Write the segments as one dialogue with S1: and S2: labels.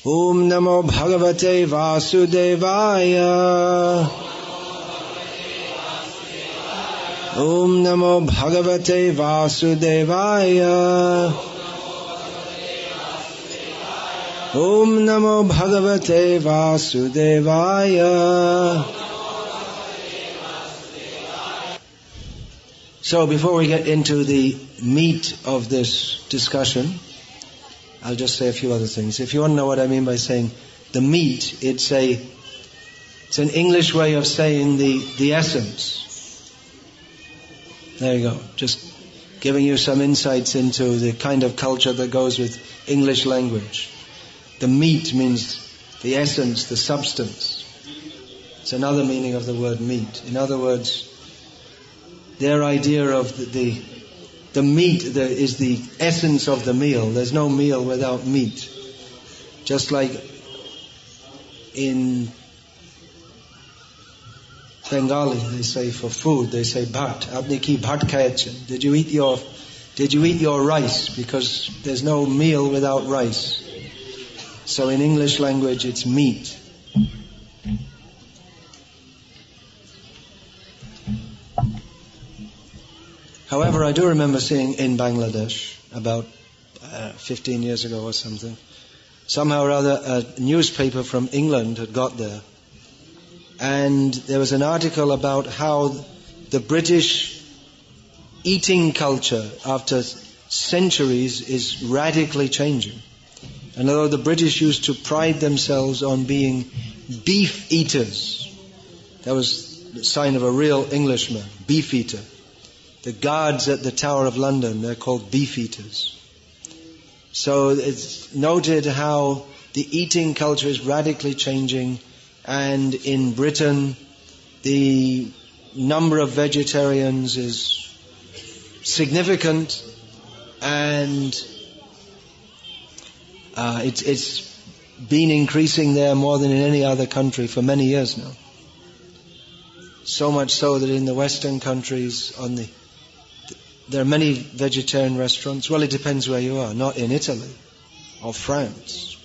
S1: Om Namo Bhagavate Vasudevaya. Om Namo Bhagavate Vasudevaya. Om Namo Bhagavate Vasudevaya. So before we get into the meat of this discussion, I'll just say a few other things. If you want to know what I mean by saying the meat, it's an English way of saying the essence. There you go. Just giving you some insights into the kind of culture that goes with English language. The meat means the essence, the substance. It's another meaning of the word meat. In other words, their idea of the meat is the essence of the meal. There's no meal without meat. Just like in Bengali, they say for food, they say bhat. Apni ki bhat khayechen. Did you eat your rice? Because there's no meal without rice. So in English language, it's meat. However, I do remember seeing in Bangladesh about 15 years ago or something, somehow or other a newspaper from England had got there, and there was an article about how the British eating culture after centuries is radically changing. And although the British used to pride themselves on being beef eaters, that was the sign of a real Englishman, beef eater. The guards at the Tower of London, they're called beef eaters. So it's noted how the eating culture is radically changing, and in Britain the number of vegetarians is significant, and it's been increasing there more than in any other country for many years now. So much so that in the Western countries there are many vegetarian restaurants. Well, it depends where you are. Not in Italy or France.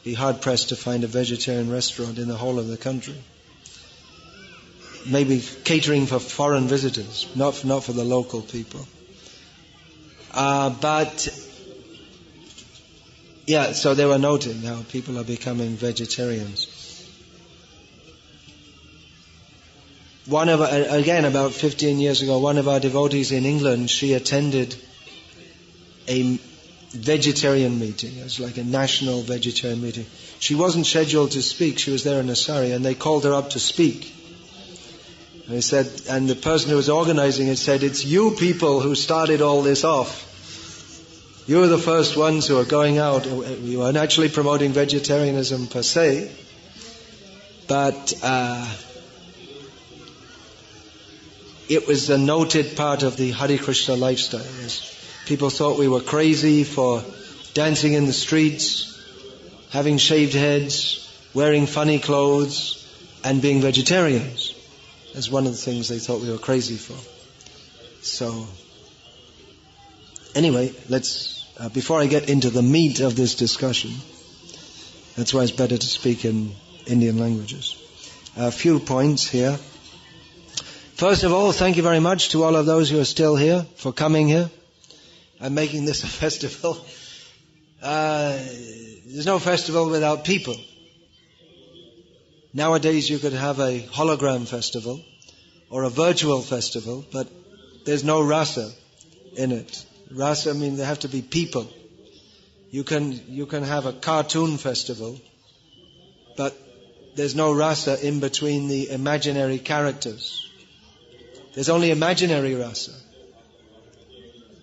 S1: Be hard pressed to find a vegetarian restaurant in the whole of the country. Maybe catering for foreign visitors, not for the local people. So they were noting how people are becoming vegetarians. About 15 years ago, one of our devotees in England, she attended a vegetarian meeting. It was like a national vegetarian meeting. She wasn't scheduled to speak. She was there in a sari, and they called her up to speak. And the person who was organizing it said, "It's you people who started all this off. You were the first ones who are going out. You weren't actually promoting vegetarianism per se, but it was a noted part of the Hare Krishna lifestyle. People thought we were crazy for dancing in the streets, having shaved heads, wearing funny clothes, and being vegetarians. That's one of the things they thought we were crazy for. So, anyway, before I get into the meat of this discussion, that's why it's better to speak in Indian languages. A few points here. First of all, thank you very much to all of those who are still here for coming here and making this a festival. There's no festival without people. Nowadays you could have a hologram festival or a virtual festival, but there's no rasa in it. Rasa means there have to be people. You can have a cartoon festival, but there's no rasa in between the imaginary characters. There's only imaginary rasa.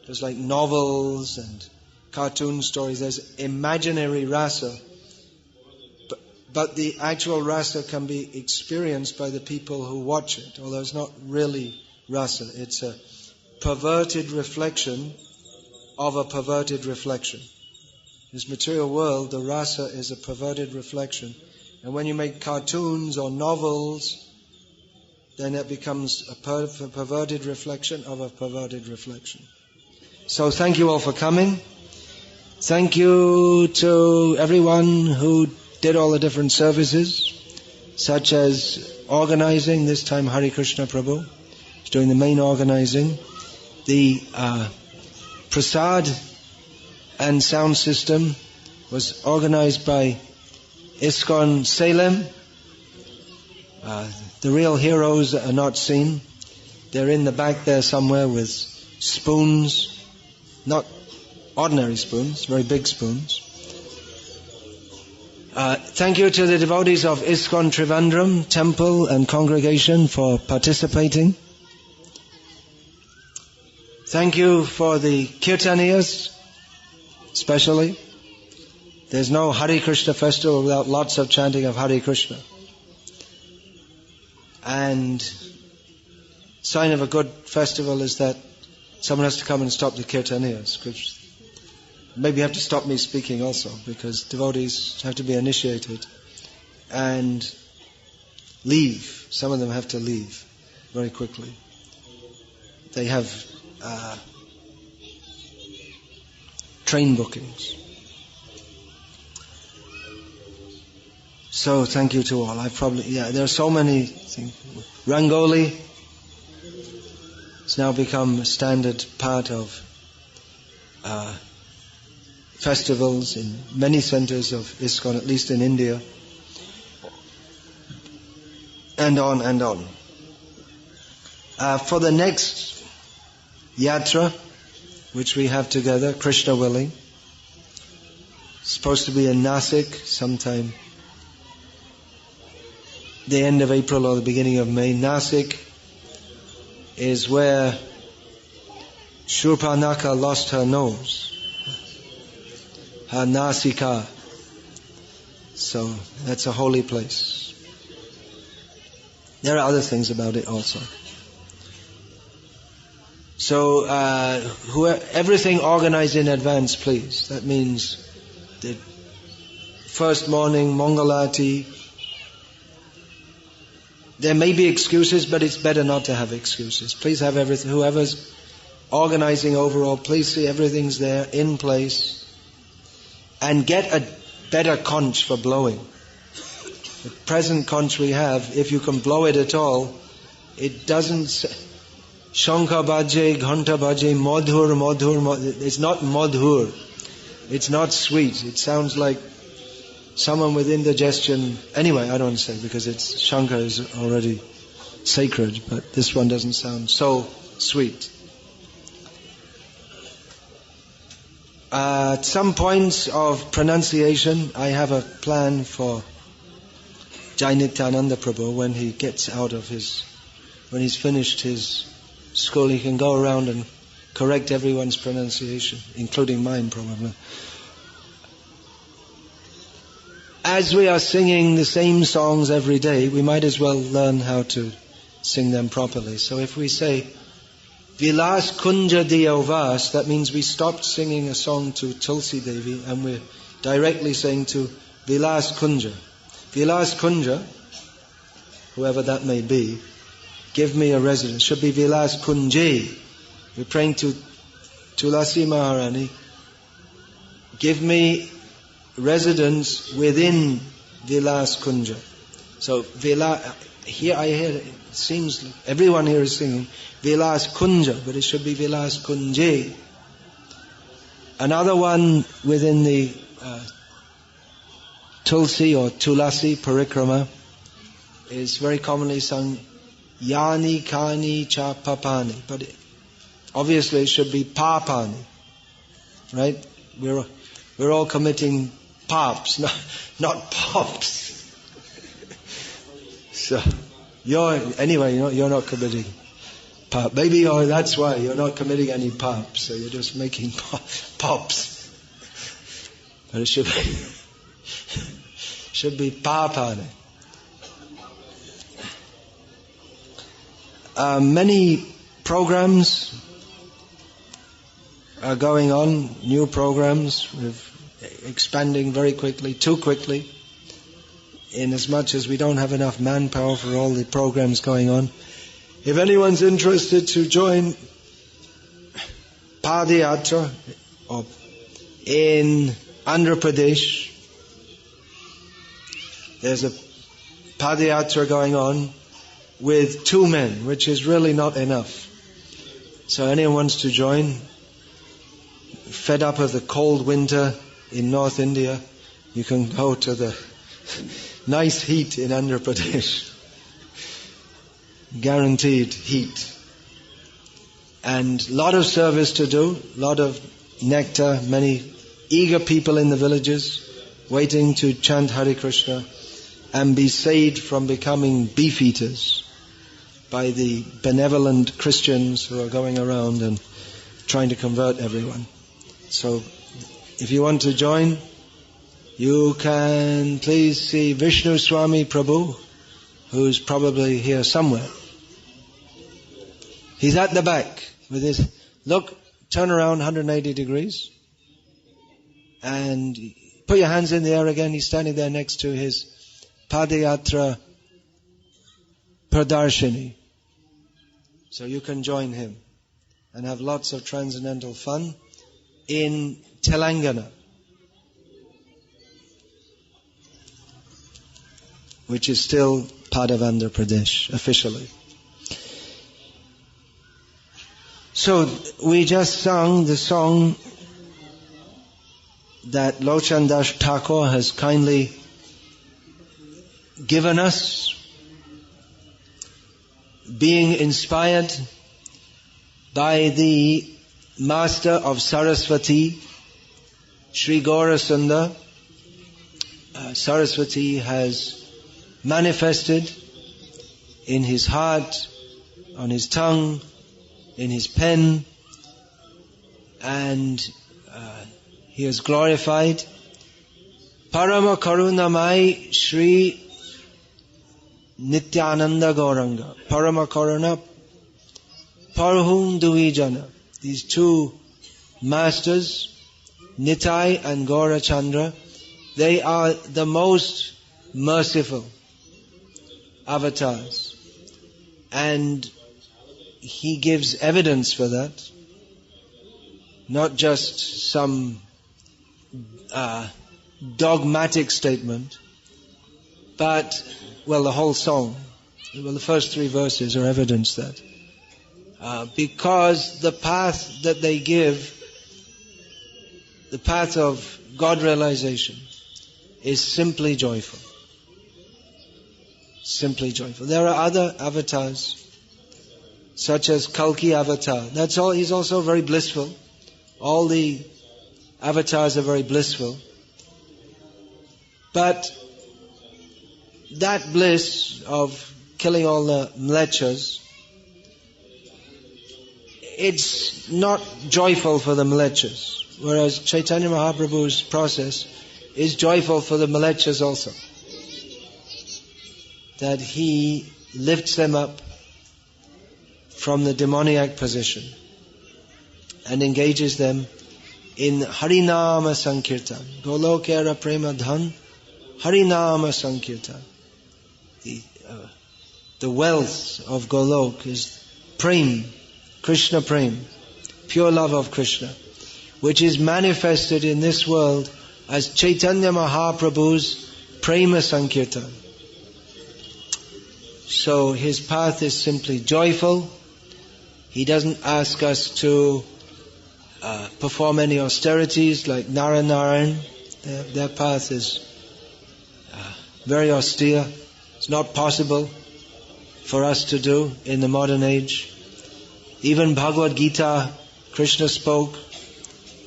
S1: There's like novels and cartoon stories. There's imaginary rasa. But the actual rasa can be experienced by the people who watch it, although it's not really rasa. It's a perverted reflection of a perverted reflection. This material world, the rasa is a perverted reflection. And when you make cartoons or novels, then it becomes a perverted reflection of a perverted reflection. So thank you all for coming. Thank you to everyone who did all the different services, such as organizing. This time Hare Krishna Prabhu is doing the main organizing. The prasad and sound system was organized by ISKCON Salem. The real heroes are not seen. They're in the back there somewhere with spoons, not ordinary spoons, very big spoons. Thank you to the devotees of ISKCON Trivandrum temple and congregation for participating. Thank you for the Kirtaniyas, especially. There's no Hare Krishna festival without lots of chanting of Hare Krishna. And sign of a good festival is that someone has to come and stop the Kirtaniyas. Maybe you have to stop me speaking also, because devotees have to be initiated and leave. Some of them have to leave very quickly. They have train bookings. So thank you to all. There are so many things. Rangoli has now become a standard part of festivals in many centers of ISKCON, at least in India, and on and on. For the next yatra, which we have together, Krishna willing, it's supposed to be in Nasik sometime the end of April or the beginning of May. Nasik is where Shurpanaka lost her nose, her Nasika. So that's a holy place. There are other things about it also. So everything organized in advance, please. That means the first morning, Mangalati. There may be excuses, but it's better not to have excuses. Please have everything. Whoever's organizing overall, please see everything's there in place. And get a better conch for blowing. The present conch we have, if you can blow it at all, it doesn't... Shankha bhaje, ghanta bhaje, madhur. It's not madhur. It's not sweet. It sounds like someone with indigestion. Anyway, I don't say, because Shankha is already sacred, but this one doesn't sound so sweet. At some points of pronunciation, I have a plan for Jainityananda Prabhu when he gets out of when he's finished his school, he can go around and correct everyone's pronunciation, including mine probably. As we are singing the same songs every day, we might as well learn how to sing them properly. So if we say Vilas Kunja Diyovas, that means we stopped singing a song to Tulsi Devi and we're directly saying to Vilas Kunja. Vilas Kunja, whoever that may be, give me a residence. Should be Vilas Kunje. We're praying to Tulasi Maharani, give me residence within Vilas Kunja. So here I hear it seems everyone here is singing Vilas Kunja, but it should be Vilas Kunje. Another one within the Tulsi or Tulasi Parikrama is very commonly sung Yani Kani Cha Papani, but obviously it should be Papani, right? We're all committing paps, not pops. So you're not committing pap. Maybe that's why you're not committing any paps. So you're just making pops. But it should be papani. Many programs are going on, new programs. We're expanding very quickly, too quickly, in as much as we don't have enough manpower for all the programs going on. If anyone's interested to join Padayatra or in Andhra Pradesh. There's a padayatra going on with 2 men, which is really not enough. So anyone wants to join, fed up of the cold winter in North India, you can go to the nice heat in Andhra Pradesh. Guaranteed heat. And a lot of service to do, a lot of nectar, many eager people in the villages waiting to chant Hare Krishna and be saved from becoming beef eaters by the benevolent Christians who are going around and trying to convert everyone. So, if you want to join, you can please see Vishnu Swami Prabhu, who's probably here somewhere. He's at the back with his, look, turn around 180 degrees and put your hands in the air again. He's standing there next to his Padayatra Pradarshini. So you can join him and have lots of transcendental fun in Telangana, which is still part of Andhra Pradesh officially. So we just sung the song that Lochan Das Thakur has kindly given us, being inspired by the Master of Saraswati, Sri Gaurasundar. Saraswati has manifested in his heart, on his tongue, in his pen, and he is glorified. Parama karunamai Sri Nityananda Gauranga. Parama karuna Parhum Duijana. These 2 masters, Nitai and Gaurachandra, they are the most merciful avatars. And he gives evidence for that. Not just some dogmatic statement, but, well, the whole song, well, the first 3 verses are evidence that. Because the path that they give, the path of God realization, is simply joyful. Simply joyful. There are other avatars, such as Kalki avatar. That's all. He's also very blissful. All the avatars are very blissful. But that bliss of killing all the mlechas, it's not joyful for the mlechas. Whereas Chaitanya Mahaprabhu's process is joyful for the mlechas also. That he lifts them up from the demoniac position and engages them in Harinama Sankirtan. Golokera Prema Dhan, Harinama Sankirtan. The wealth of Golok is Prem, Krishna Prem, pure love of Krishna, which is manifested in this world as Chaitanya Mahaprabhu's Prema Sankirtan. So his path is simply joyful. He doesn't ask us to perform any austerities like Narayana. Their path is very austere. It's not possible for us to do in the modern age. Even Bhagavad Gita, Krishna spoke,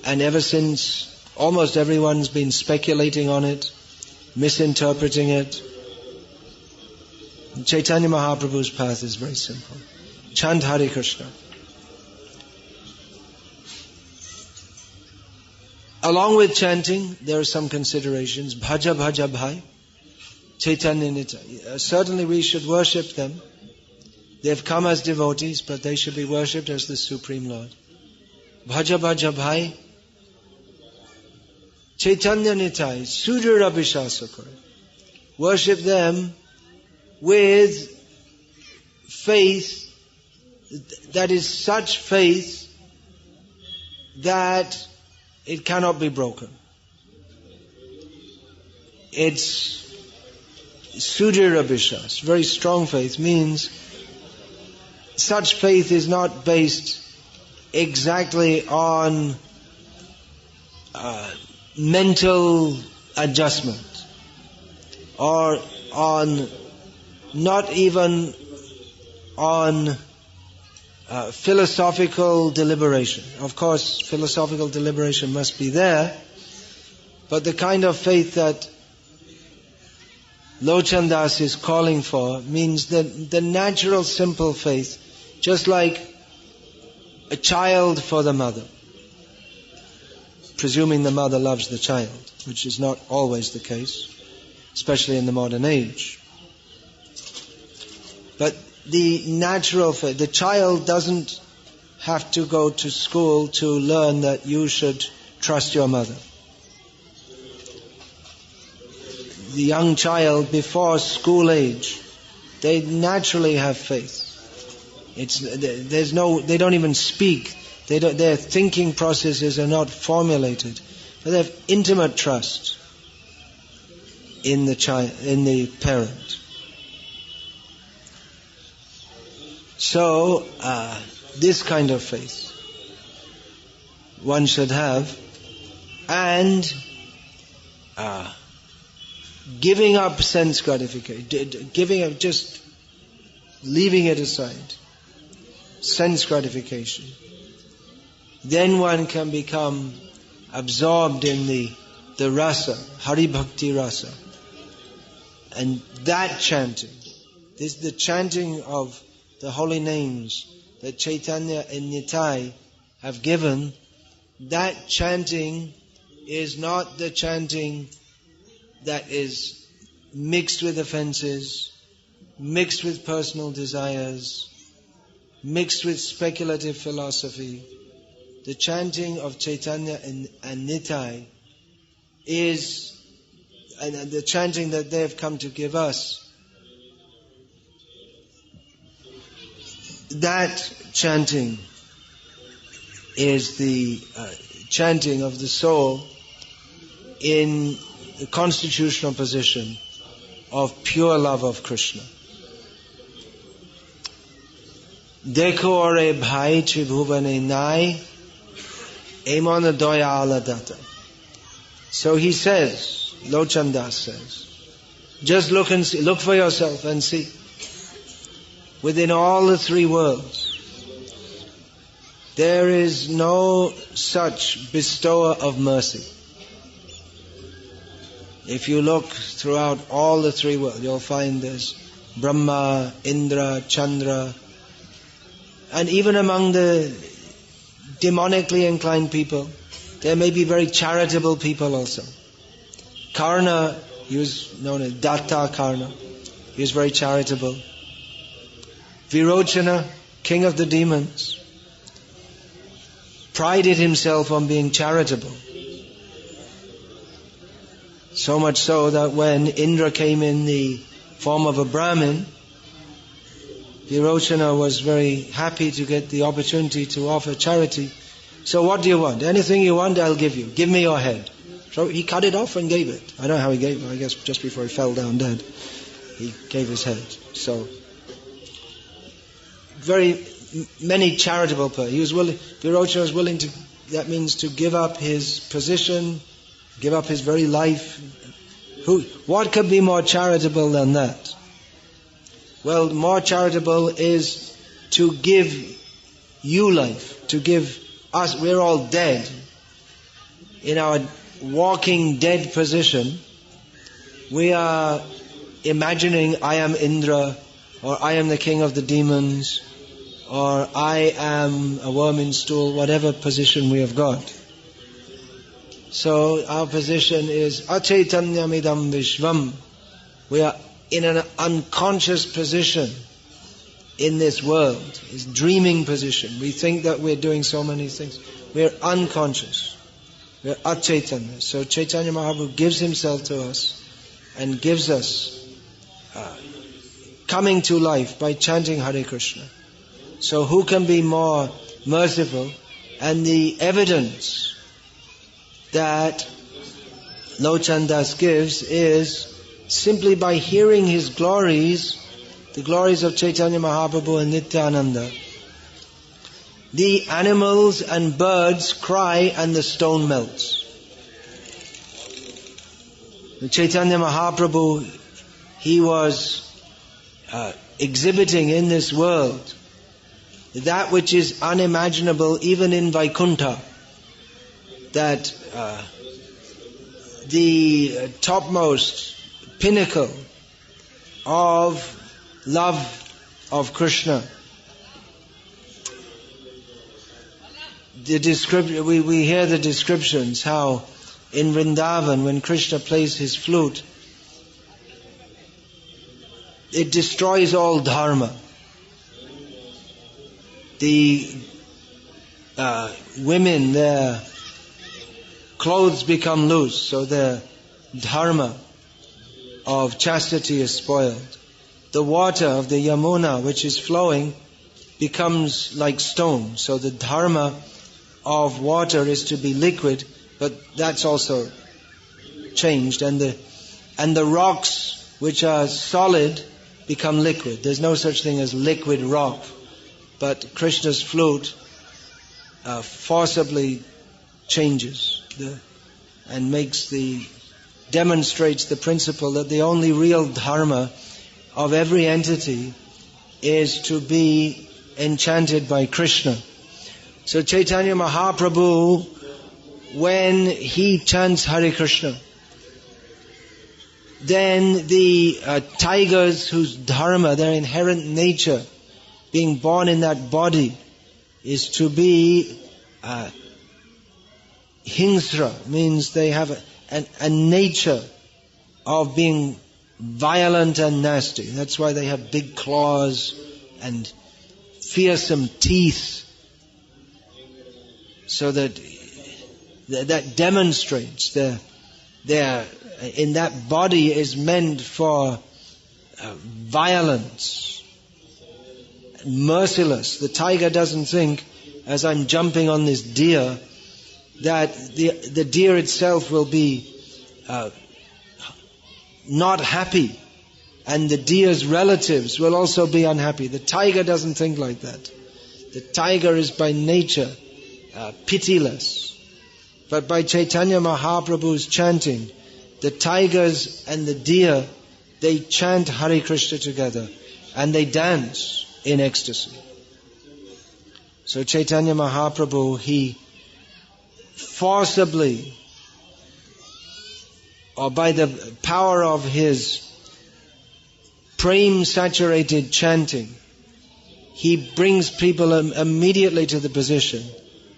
S1: and ever since, almost everyone's been speculating on it, misinterpreting it. Chaitanya Mahaprabhu's path is very simple. Chant Hare Krishna. Along with chanting, there are some considerations. Bhaja Bhaja Bhai, Chaitanya Nitya. Certainly we should worship them. They've come as devotees, but they should be worshipped as the Supreme Lord. Bhaja Bhaja Bhai, Chaitanya Nitai, Sudhira Vishasakara. Worship them with faith that is such faith that it cannot be broken. It's Sudhira Vishwas, very strong faith, means such faith is not based exactly on mental adjustment or on, not even on philosophical deliberation. Of course, philosophical deliberation must be there, but the kind of faith that Lochan Das is calling for means that the natural simple faith, just like a child for the mother, presuming the mother loves the child, which is not always the case, especially in the modern age. But the natural faith, the child doesn't have to go to school to learn that you should trust your mother. The young child before school age, they naturally have faith. They don't even speak. Their thinking processes are not formulated, but they have intimate trust in the child, in the parent. So, this kind of faith one should have, and giving up sense gratification, giving up, just leaving it aside, sense gratification. Then one can become absorbed in the rasa, Hari Bhakti rasa. And that chanting, this is the chanting of the holy names that Chaitanya and Nitai have given. That chanting is not the chanting that is mixed with offenses, mixed with personal desires, mixed with speculative philosophy. The chanting of Chaitanya and Nitai is, and the chanting that they have come to give us, that chanting is the chanting of the soul in the constitutional position of pure love of Krishna. Dekho ore bhai tribhuvane nai emona doya ala data. So he says, Lochan Das says, just look and see, look for yourself and see. Within all the three worlds, there is no such bestower of mercy. If you look throughout all the three worlds, you'll find there's Brahma, Indra, Chandra, and even among the demonically inclined people, there may be very charitable people also. Karuna, he was known as Datta Karuna, he was very charitable. Virochana, king of the demons, prided himself on being charitable. So much so that when Indra came in the form of a Brahmin, Virochana was very happy to get the opportunity to offer charity. So what do you want? Anything you want, I'll give you. Give me your head. So he cut it off and gave it. I don't know how he gave it. I guess just before he fell down dead, he gave his head. So, very many charitable people. Virochana was willing to, that means to give up his position, give up his very life. What could be more charitable than that? Well, more charitable is to give you life, to give us, we're all dead. In our walking dead position, we are imagining I am Indra, or I am the king of the demons, or I am a worm in stool, whatever position we have got. So our position is achaitanyamidam vishvam. We are in an unconscious position in this world, this dreaming position. We think that we're doing so many things. We're unconscious. We're achaitanya. So Chaitanya Mahaprabhu gives himself to us and gives us coming to life by chanting Hare Krishna. So who can be more merciful? And the evidence that Lochan Das gives is simply by hearing his glories, the glories of Chaitanya Mahaprabhu and Nityananda, the animals and birds cry and the stone melts. The Chaitanya Mahaprabhu, he was exhibiting in this world that which is unimaginable even in Vaikuntha, that the topmost pinnacle of love of Krishna. We hear the descriptions how in Vrindavan when Krishna plays his flute, it destroys all dharma. The women, their clothes become loose, so their dharma of chastity is spoiled. The water of the Yamuna, which is flowing, becomes like stone, so the dharma of water is to be liquid, but that's also changed, and the rocks which are solid become liquid. There's no such thing as liquid rock, but Krishna's flute forcibly changes and demonstrates the principle that the only real dharma of every entity is to be enchanted by Krishna. So Chaitanya Mahaprabhu, when he chants Hare Krishna, then the tigers whose dharma, their inherent nature, being born in that body, is to be hingsra, means they have a nature of being violent and nasty. That's why they have big claws and fearsome teeth. So that demonstrates their in that body is meant for violence, merciless. The tiger doesn't think, as I'm jumping on this deer, that the deer itself will be not happy, and the deer's relatives will also be unhappy. The tiger doesn't think like that. The tiger is by nature pitiless. But by Chaitanya Mahaprabhu's chanting, the tigers and the deer, they chant Hare Krishna together and they dance in ecstasy. So Chaitanya Mahaprabhu, he forcibly, or by the power of his prema-saturated chanting, he brings people immediately to the position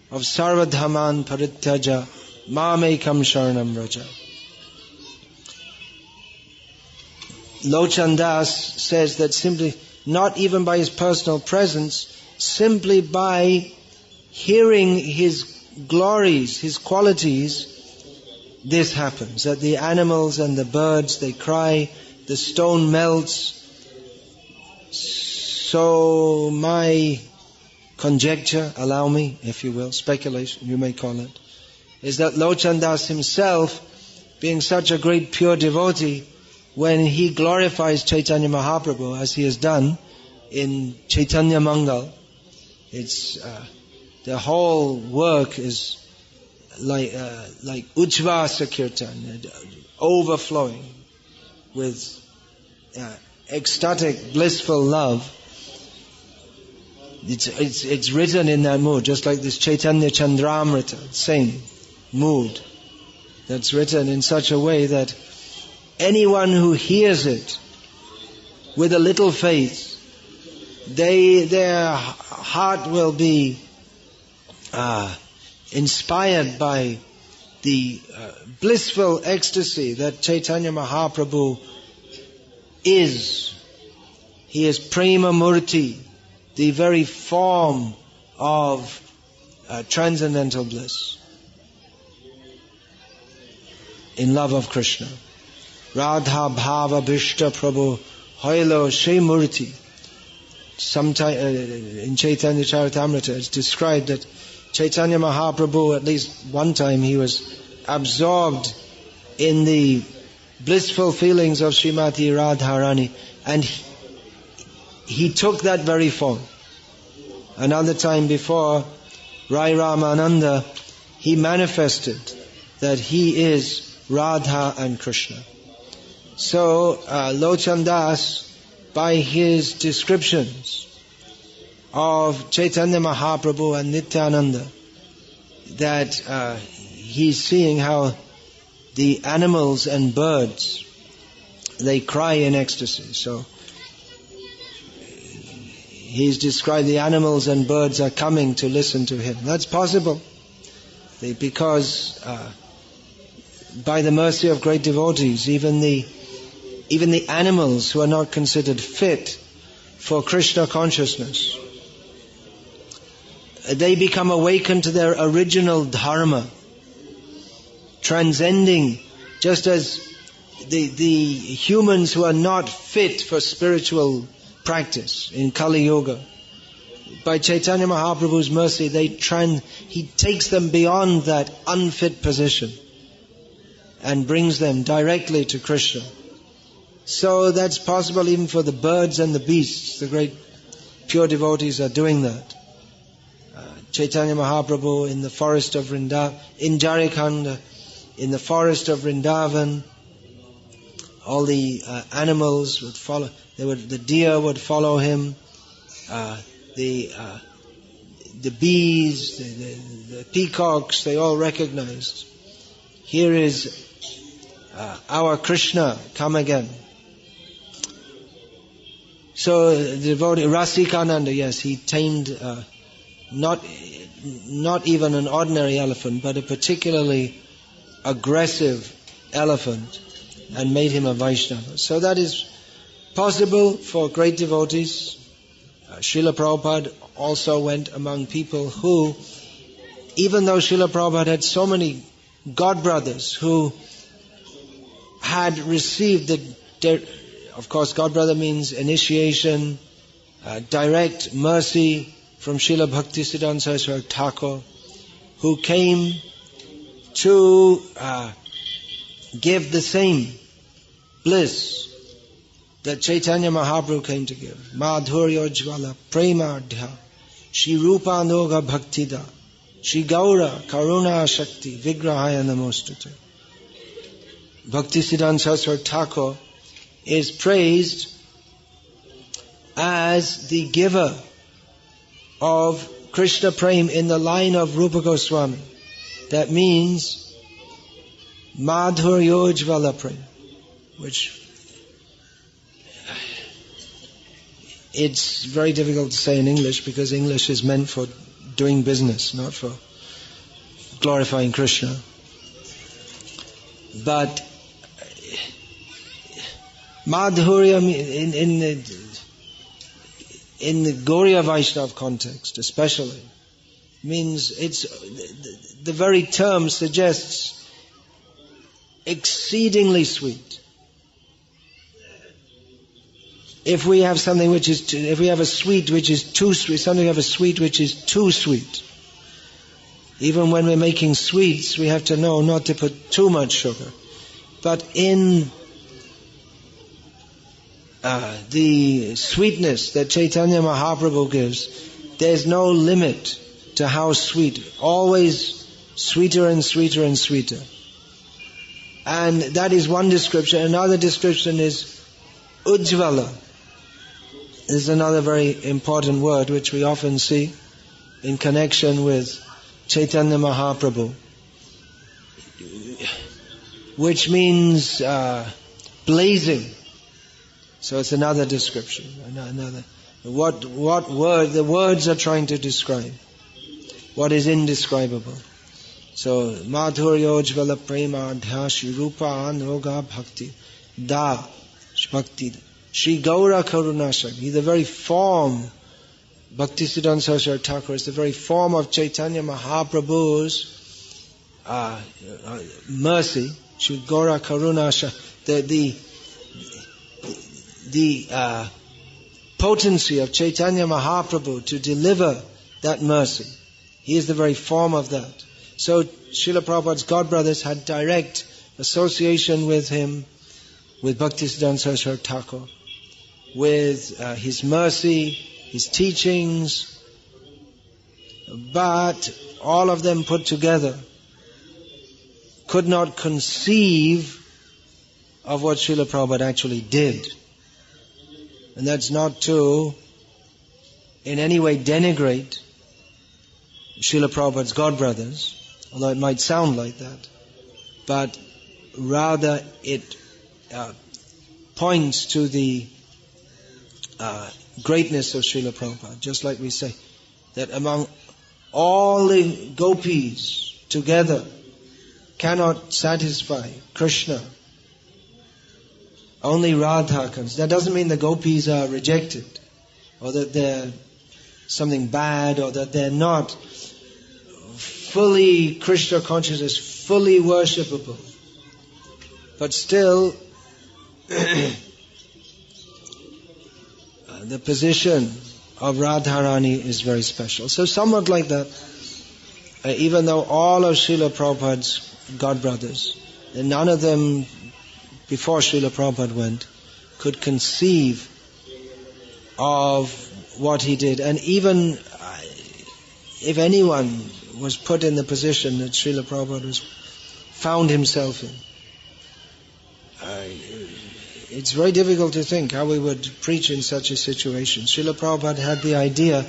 S1: of Sarvadhaman Parityaja Mamekam Sharanam Raja. Lochan Das says that simply, not even by his personal presence, simply by hearing his glories, his qualities, this happens. That the animals and the birds, they cry, the stone melts. So my conjecture, allow me, if you will, speculation, you may call it, is that Lochan Das himself, being such a great pure devotee, when he glorifies Chaitanya Mahaprabhu, as he has done in Chaitanya Mangal, it's the whole work is like Ujvasa Kirtan, overflowing with ecstatic, blissful love. It's written in that mood, just like this Chaitanya Chandramrita, same mood. That's written in such a way that anyone who hears it with a little faith, their heart will be inspired by the blissful ecstasy that Chaitanya Mahaprabhu is. He is Prema Murti, the very form of transcendental bliss in love of Krishna. Radha Bhava Bhishta Prabhu Hoilo Shri Murti. Sometime in Chaitanya Charitamrita it's described that Chaitanya Mahaprabhu, at least one time, he was absorbed in the blissful feelings of Srimati Radharani, and he took that very form. Another time before Rai Ramananda, he manifested that he is Radha and Krishna. So Lochan Das, by his descriptions of Chaitanya Mahaprabhu and Nityananda, that he's seeing how the animals and birds, they cry in ecstasy. So he's described the animals and birds are coming to listen to him. That's possible because by the mercy of great devotees, even the animals who are not considered fit for Krishna consciousness, they become awakened to their original dharma, transcending, just as the humans who are not fit for spiritual practice in Kali Yuga. By Chaitanya Mahaprabhu's mercy, he takes them beyond that unfit position and brings them directly to Krishna. So that's possible even for the birds and the beasts. The great pure devotees are doing that. Chaitanya Mahaprabhu in the forest of Vrindavan, in Jharkhand, in the forest of Vrindavan, all the animals would follow. The deer would follow him. The bees, the peacocks, they all recognized. Here is our Krishna come again. So the devotee Rasikananda, yes, he tamed not even an ordinary elephant, but a particularly aggressive elephant, and made him a Vaishnava. So that is possible for great devotees. Srila Prabhupada also went among people who, even though Srila Prabhupada had so many God brothers who had received of course, God brother means initiation, direct mercy from Srila Bhaktisiddhanta Saraswati Thakur, who came to give the same bliss that Chaitanya Mahaprabhu came to give. Madhurya Jvala Premadhya Shri Rupa Noga Bhaktida Shri Gaura Karuna Shakti Vigrahaya Namostute. Bhaktisiddhanta Saraswati Thakur is praised as the giver of Krishna Prem in the line of Rupa Goswami. That means Madhurya Jvala Prem, which it's very difficult to say in English because English is meant for doing business, not for glorifying Krishna. But Madhurya in the Gauriya Vaishnava context especially means the very term suggests exceedingly sweet. If we have something if we have a sweet which is too sweet, something we have a sweet which is too sweet. Even when we're making sweets, we have to know not to put too much sugar. But in the sweetness that Chaitanya Mahaprabhu gives, there's no limit to how sweet. Always sweeter and sweeter and sweeter. And that is one description. Another description is Ujjvala. This is another very important word which we often see in connection with Chaitanya Mahaprabhu, which means blazing. So it's another description. What word the words are trying to describe? What is indescribable? So Madhurya Ujjvala Prema Dhyashi Rupa Anoga Bhakti Da Bhakti Shri Gaura Karuna Shakti. The very form, Bhaktisiddhanta Saraswati Thakur is the very form of Chaitanya Mahaprabhu's mercy. Shri Gaura Karuna Shakti. The potency of Chaitanya Mahaprabhu to deliver that mercy. He is the very form of that. So Srila Prabhupada's godbrothers had direct association with him, with Bhaktisiddhanta Saraswati Thakur, with his mercy, his teachings, but all of them put together could not conceive of what Srila Prabhupada actually did. And that's not to in any way denigrate Srila Prabhupada's godbrothers, although it might sound like that, but rather it points to the greatness of Srila Prabhupada. Just like we say that among all the gopis together cannot satisfy Krishna. Only Radha can. That doesn't mean the gopis are rejected, or that they're something bad, or that they're not fully Krishna consciousness, fully worshipable. But still, the position of Radharani is very special. So somewhat like that, even though all of Srila Prabhupada's godbrothers, and none of them before Srila Prabhupada went, could conceive of what he did. And even if anyone was put in the position that Srila Prabhupada found himself in, it's very difficult to think how we would preach in such a situation. Srila Prabhupada had the idea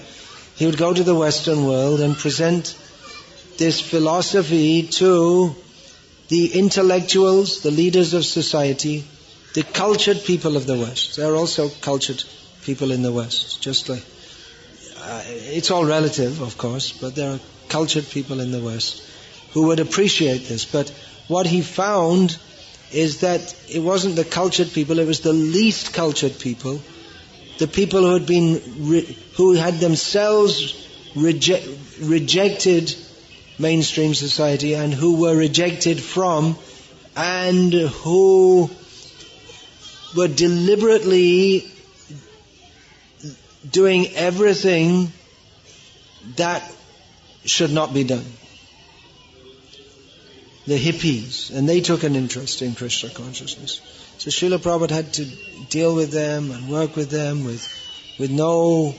S1: he would go to the Western world and present this philosophy to the intellectuals, the leaders of society, the cultured people of the West. There are also cultured people in the West, just like it's all relative, of course, but there are cultured people in the West who would appreciate this. But what he found is that it wasn't the cultured people, it was the least cultured people, the people who had been who had themselves rejected mainstream society and who were rejected from, and who were deliberately doing everything that should not be done. The hippies, and they took an interest in Krishna consciousness. So Srila Prabhupada had to deal with them and work with them with no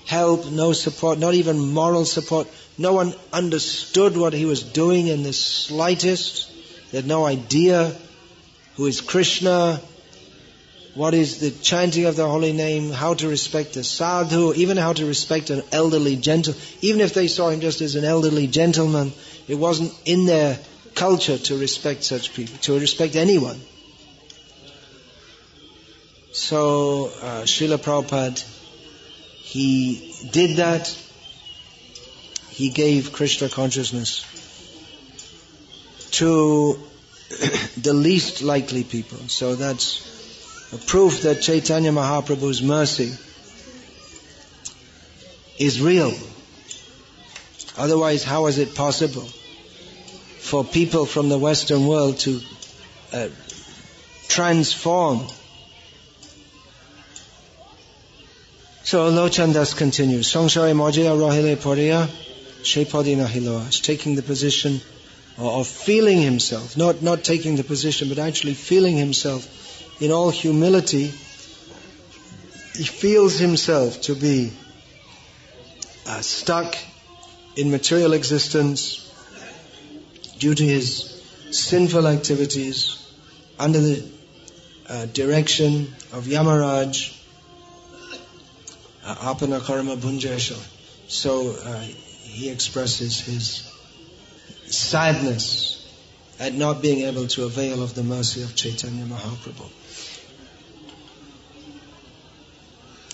S1: help, no support, not even moral support. No one understood what he was doing in the slightest. They had no idea who is Krishna, what is the chanting of the holy name, how to respect a sadhu, even how to respect an elderly gentleman. Even if they saw him just as an elderly gentleman, it wasn't in their culture to respect such people, to respect anyone. So Srila Prabhupada, he did that. He gave Krishna consciousness to the least likely people. So that's a proof that Chaitanya Mahaprabhu's mercy is real. Otherwise, how is it possible for people from the Western world to transform? So Lochandas continues. Sangsare Mojaya Rohile Poria Shepodina Hiloas, taking the position or feeling himself, not taking the position, but actually feeling himself in all humility. He feels himself to be stuck in material existence due to his sinful activities under the direction of Yamaraj, Apana Karma Bhunjesha. So he expresses his sadness at not being able to avail of the mercy of Chaitanya Mahaprabhu.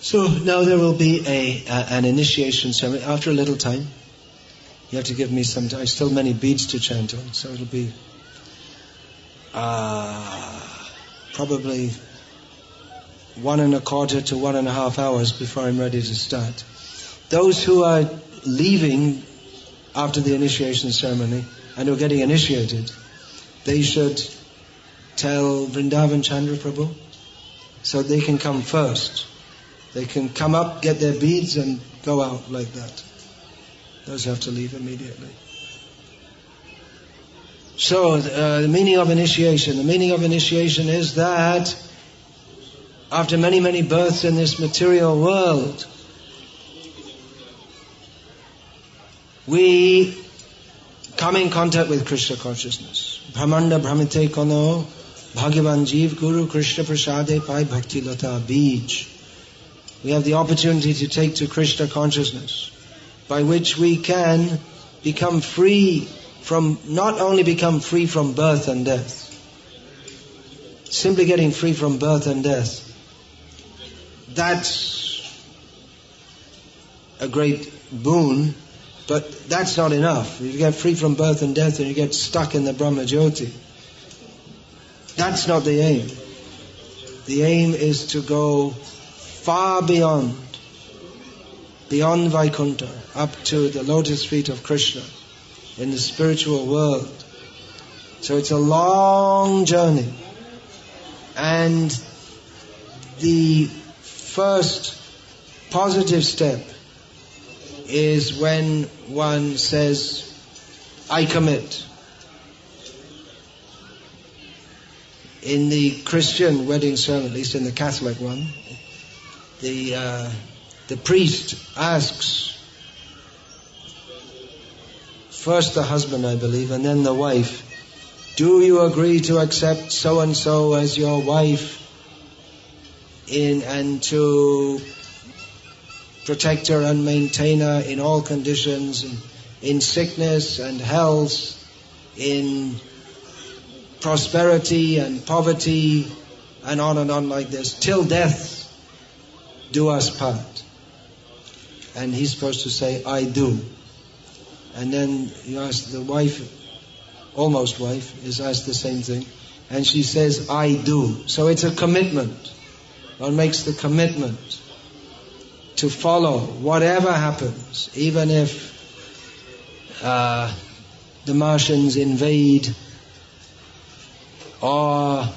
S1: So now there will be an initiation ceremony. After a little time, you have to give me some time. Still many beads to chant on, so it'll be probably 1.25 to 1.5 hours before I'm ready to start. Those who are leaving after the initiation ceremony and who are getting initiated, they should tell Vrindavan Chandra Prabhu so they can come first. They can come up, get their beads and go out like that. Those have to leave immediately. So, the meaning of initiation. The meaning of initiation is that after many, many births in this material world, we come in contact with Krishna consciousness. Brahmanda Brahmite Kono Bhagavan Jeev Guru Krishna Prasade Pai Bhakti Lata Bij. We have the opportunity to take to Krishna consciousness, by which we can become free from, not only become free from birth and death, simply getting free from birth and death, that's a great boon, but that's not enough. You get free from birth and death and you get stuck in the Brahma Jyoti. That's not the aim. The aim is to go far beyond Vaikuntha, up to the lotus feet of Krishna in the spiritual world. So it's a long journey. And the first positive step is when one says, I commit. In the Christian wedding ceremony, at least in the Catholic one, the priest asks, first the husband, I believe, and then the wife, do you agree to accept so-and-so as your wife and to protect her and maintain her in all conditions, in sickness and health, in prosperity and poverty, and on like this, till death do us part. And he's supposed to say, I do. And then you ask the wife, almost wife, is asked the same thing, and she says, I do. So it's a commitment. One makes the commitment to follow whatever happens, even if the Martians invade, or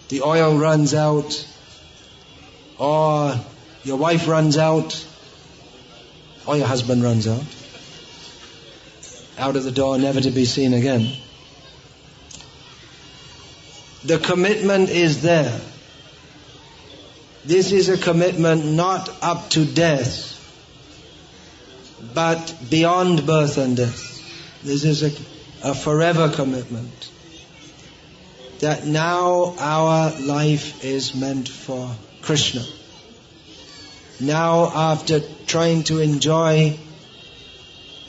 S1: the oil runs out, or your wife runs out, or your husband runs out of the door, never to be seen again. The commitment is there. This is a commitment not up to death, but beyond birth and death. This is a forever commitment. That now our life is meant for Krishna. Now, after trying to enjoy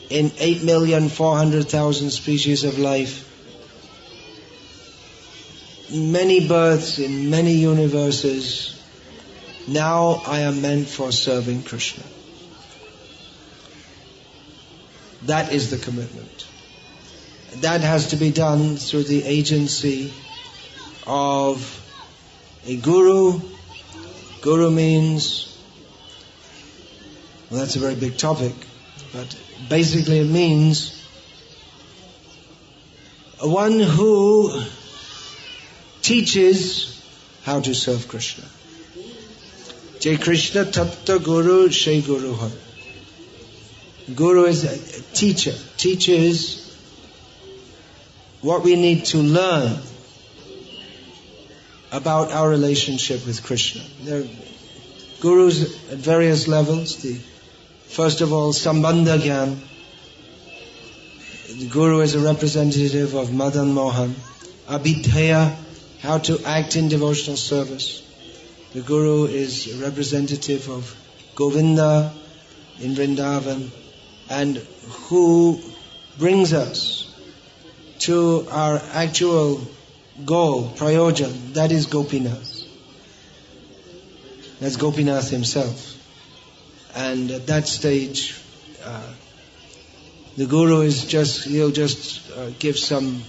S1: in 8,400,000 species of life, many births in many universes, now I am meant for serving Krishna. That is the commitment. That has to be done through the agency of a guru. Guru means, well, that's a very big topic, but basically it means one who teaches how to serve Krishna. Jai Krishna Tattva Guru Shai Guru Hai. Guru is a teacher. Teaches what we need to learn about our relationship with Krishna. There are gurus at various levels. First of all, Sambandha Gyan. The guru is a representative of Madan Mohan. Abhidheya, how to act in devotional service. The guru is a representative of Govinda in Vrindavan, and who brings us to our actual goal, prayojan, that is Gopinath. That's Gopinath himself. And at that stage, the guru he'll just give some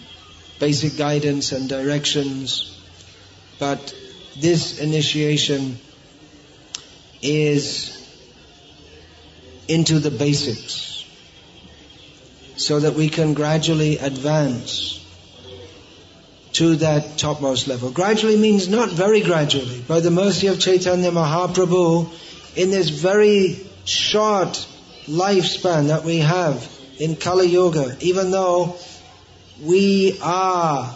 S1: basic guidance and directions, but this initiation is into the basics, so that we can gradually advance to that topmost level. Gradually means not very gradually. By the mercy of Chaitanya Mahaprabhu, in this very short lifespan that we have in Kali Yuga, even though we are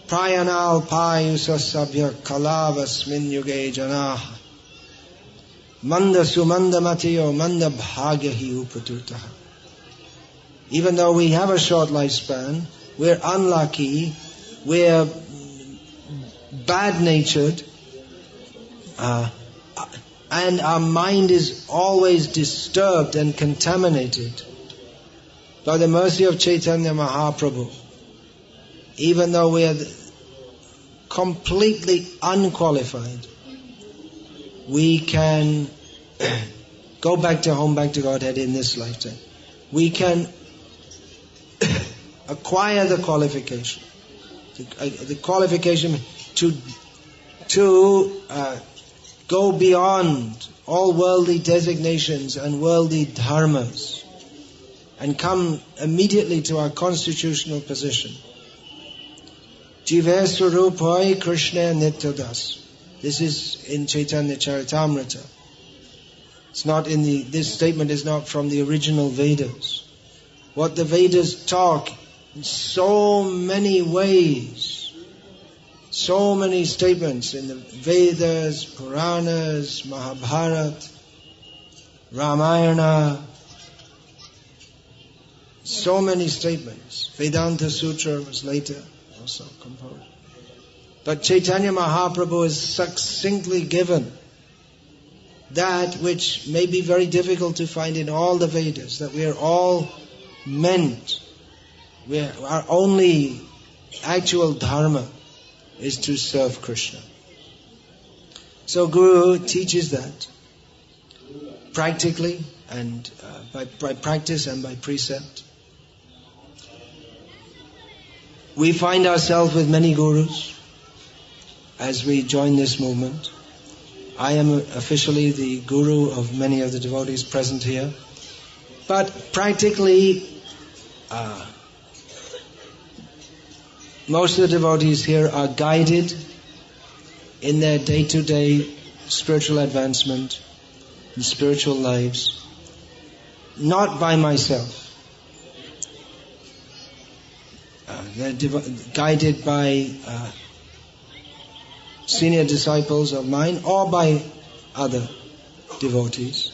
S1: prayanal payusasabhya kalavasmin yuge janaha manda sumanda matiyo manda bhagyahi upatutaha. Even though we have a short lifespan, we're unlucky, we're bad-natured, and our mind is always disturbed and contaminated. By the mercy of Chaitanya Mahaprabhu, even though we are completely unqualified, we can go back to home, back to Godhead in this lifetime. We can acquire the qualification. The qualification to go beyond all worldly designations and worldly dharmas and come immediately to our constitutional position. Jive Swarupai Krishna Nityadas. This is in Chaitanya Charitamrita. It's not in this statement is not from the original Vedas. What the Vedas talk in so many ways, so many statements in the Vedas, Puranas, Mahabharata, Ramayana, so many statements. Vedanta Sutra was later also composed. But Chaitanya Mahaprabhu is succinctly given that which may be very difficult to find in all the Vedas, that we are all meant, our only actual dharma is to serve Krishna. So Guru teaches that practically and by practice and by precept. We find ourselves with many gurus as we join this movement. I am officially the guru of many of the devotees present here. But practically, most of the devotees here are guided in their day-to-day spiritual advancement and spiritual lives, not by myself. They're guided by senior disciples of mine or by other devotees.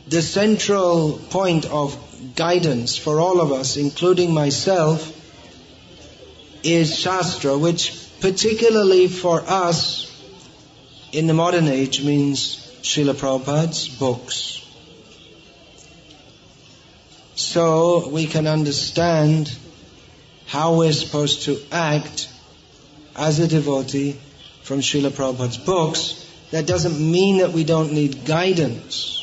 S1: The central point of guidance for all of us, including myself, is Shastra, which particularly for us in the modern age means Srila Prabhupada's books. So we can understand how we're supposed to act as a devotee from Srila Prabhupada's books. That doesn't mean that we don't need guidance,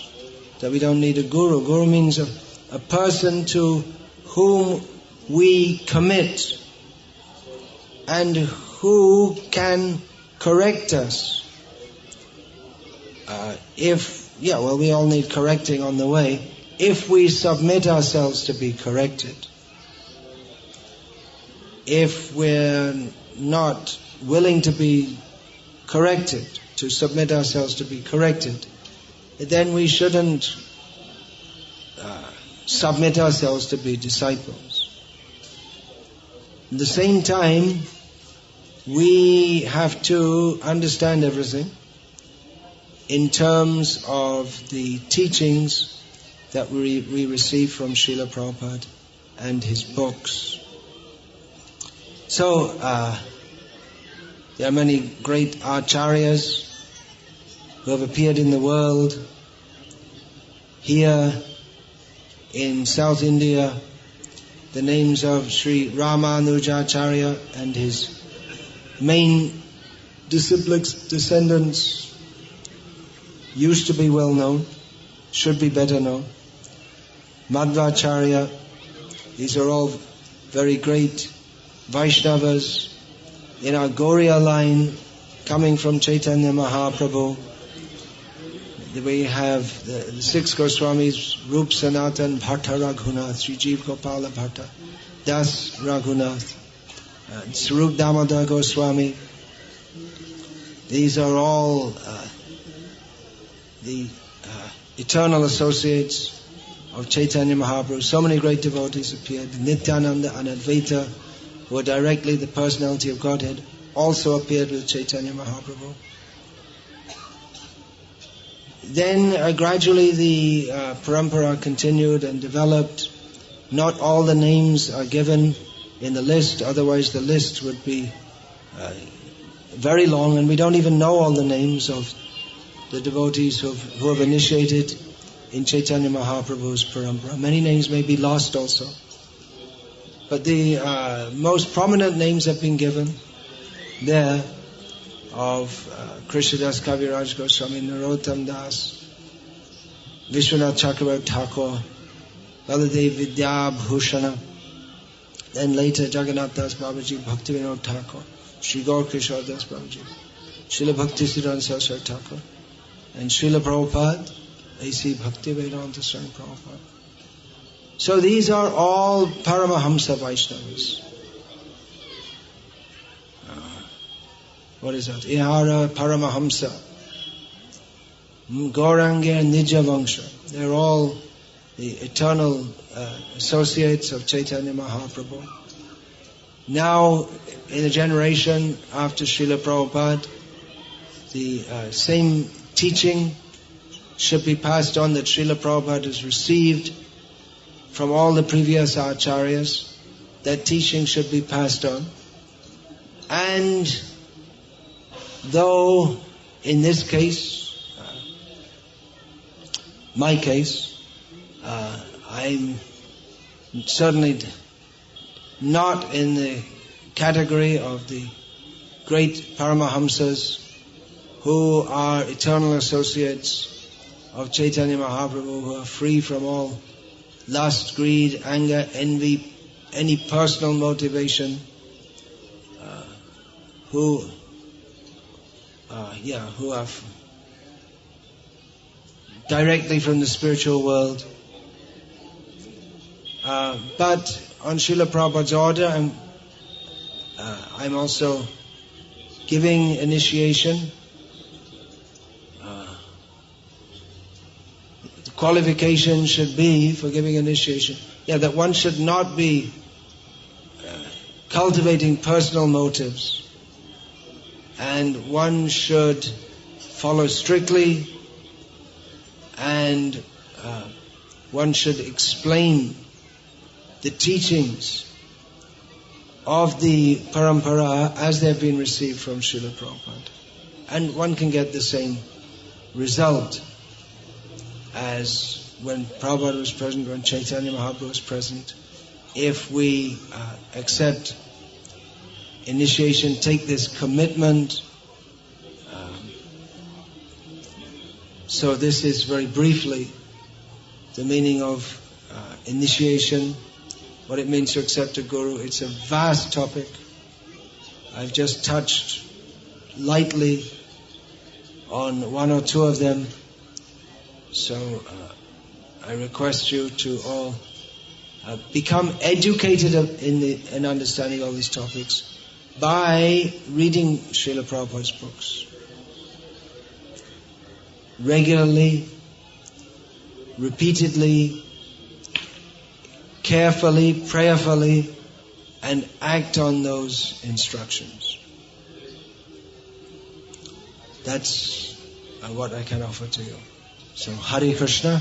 S1: that we don't need a guru. Guru means a person to whom we commit and who can correct us. We all need correcting on the way, if we submit ourselves to be corrected. If we're not willing to be corrected, to submit ourselves to be corrected, then we shouldn't submit ourselves to be disciples. At the same time, we have to understand everything in terms of the teachings that we receive from Srila Prabhupada and his books. So, there are many great acharyas who have appeared in the world. Here in South India, the names of Sri Ramanujacharya and his main descendants used to be well known, should be better known. Madhvacharya, these are all very great Vaishnavas in our Gauriya line, coming from Chaitanya Mahaprabhu. We have the six Goswamis, Rup Sanatan Bhatta Raghunath, Sri Jeev Gopala Bhatta, Das Raghunath, Swarup Damodar Goswami. These are all the eternal associates of Chaitanya Mahaprabhu. So many great devotees appeared. Nityananda and Advaita, who are directly the personality of Godhead, also appeared with Chaitanya Mahaprabhu. Then gradually the parampara continued and developed. Not all the names are given in the list, otherwise the list would be very long, and we don't even know all the names of the devotees who have initiated in Chaitanya Mahaprabhu's parampara. Many names may be lost also. But the most prominent names have been given there of Krishnadas Kaviraj Goswami, Narottam Das, Vishwanath Chakravarti Thakur, Baladev Vidya Bhushana, then later Jagannath Das Babaji, Bhakti Vinod Thakur, Sri Gaur Kishore Das Babaji, Srila Bhakti Siddhanta Saraswati Thakur, and Srila Prabhupada, A.C. Bhakti Vedanta Swami Prabhupada. So these are all Paramahamsa Vaishnavas. What is that? Ihara Paramahamsa, Gauranga Nija Vangsha. They're all the eternal associates of Chaitanya Mahaprabhu. Now, in a generation after Srila Prabhupada, the same teaching should be passed on that Srila Prabhupada has received from all the previous acharyas. That teaching should be passed on. And though in this case, my case, I'm certainly not in the category of the great Paramahamsas who are eternal associates of Chaitanya Mahaprabhu, who are free from all lust, greed, anger, envy, any personal motivation, who are directly from the spiritual world. But on Srila Prabhupada's order, I'm also giving initiation. The qualification should be for giving initiation, that one should not be cultivating personal motives, and one should follow strictly, and one should explain the teachings of the parampara as they've been received from Srila Prabhupada. And one can get the same result as when Prabhupada was present, when Chaitanya Mahaprabhu was present. If we accept initiation, take this commitment. So this is very briefly the meaning of initiation, what it means to accept a guru. It's a vast topic. I've just touched lightly on one or two of them. So I request you to all become educated in understanding all these topics by reading Srila Prabhupada's books regularly, repeatedly, carefully, prayerfully, and act on those instructions. That's what I can offer to you. So, Hare Krishna.